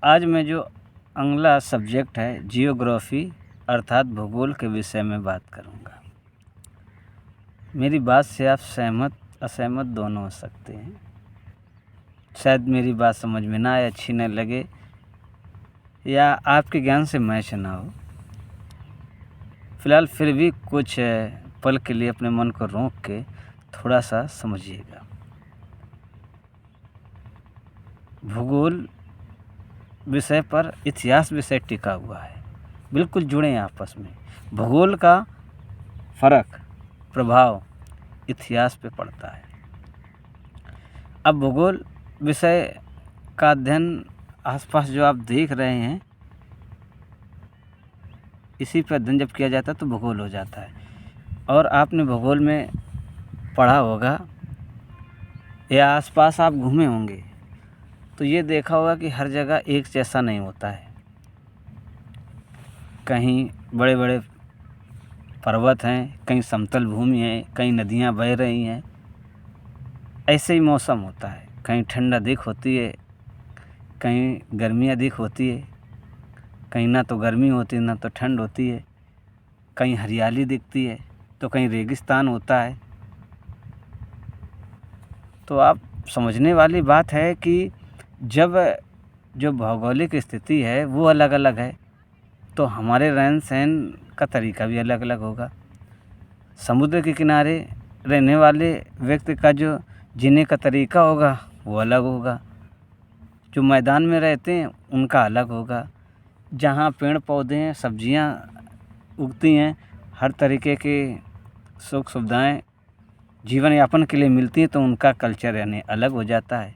आज मैं जो अगला सब्जेक्ट है जियोग्राफी अर्थात भूगोल के विषय में बात करूंगा। मेरी बात से आप सहमत असहमत दोनों हो सकते हैं। शायद मेरी बात समझ में ना आए, अच्छी न लगे या आपके ज्ञान से मैच ना हो। फ़िलहाल फिर भी कुछ पल के लिए अपने मन को रोक के थोड़ा सा समझिएगा। भूगोल विषय पर इतिहास विषय टिका हुआ है, बिल्कुल जुड़े हैं आपस में। भूगोल का फ़र्क प्रभाव इतिहास पे पड़ता है। अब भूगोल विषय का अध्ययन आसपास जो आप देख रहे हैं, इसी पर अध्ययन जब किया जाता है तो भूगोल हो जाता है। और आपने भूगोल में पढ़ा होगा या आसपास आप घूमे होंगे तो ये देखा होगा कि हर जगह एक जैसा नहीं होता है। कहीं बड़े बड़े पर्वत हैं, कहीं समतल भूमि है, कहीं नदियाँ बह रही हैं। ऐसे ही मौसम होता है, कहीं ठंड अधिक होती है, कहीं गर्मी अधिक होती है, कहीं ना तो गर्मी होती है ना तो ठंड होती है, कहीं हरियाली दिखती है तो कहीं रेगिस्तान होता है। तो आप समझने वाली बात है कि जब जो भौगोलिक स्थिति है वो अलग अलग है तो हमारे रहन सहन का तरीका भी अलग अलग होगा। समुद्र के किनारे रहने वाले व्यक्ति का जो जीने का तरीका होगा वो अलग होगा। जो मैदान में रहते हैं उनका अलग होगा। जहाँ पेड़ पौधे हैं, सब्जियां उगती हैं, हर तरीके के सुख सुविधाएं जीवन यापन के लिए मिलती हैं तो उनका कल्चर यानी अलग हो जाता है।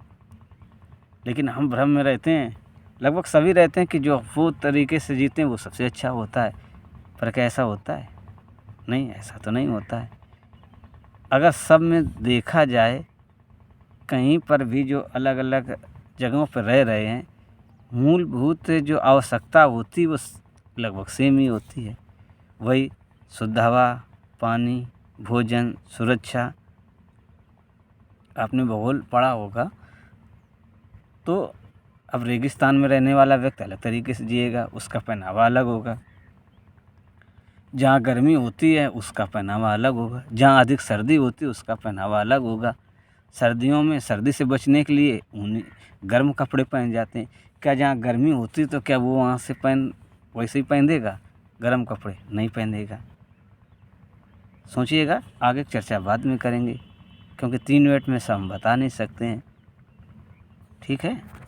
लेकिन हम भ्रम में रहते हैं, लगभग सभी रहते हैं कि जो वो तरीके से जीते हैं वो सबसे अच्छा होता है। पर क्या ऐसा होता है? नहीं, ऐसा तो नहीं होता है। अगर सब में देखा जाए, कहीं पर भी जो अलग अलग जगहों पर रह रहे हैं, मूलभूत जो आवश्यकता होती है वो लगभग सेम ही होती है। वही शुद्ध हवा, पानी, भोजन, सुरक्षा। आपने भूगोल पढ़ा होगा तो अब रेगिस्तान में रहने वाला व्यक्ति अलग तरीके से जिएगा, उसका पहनावा अलग होगा। जहाँ गर्मी होती है उसका पहनावा अलग होगा, जहाँ अधिक सर्दी होती है उसका पहनावा अलग होगा। सर्दियों में सर्दी से बचने के लिए ऊनी गर्म कपड़े पहन जाते हैं। क्या जहाँ गर्मी होती है तो क्या वो वहाँ से वैसे ही पहन देगा गर्म कपड़े? नहीं पहनेगा। सोचिएगा, आगे चर्चा बाद में करेंगे क्योंकि 3 मिनट में सब हम बता नहीं सकते हैं। ठीक है।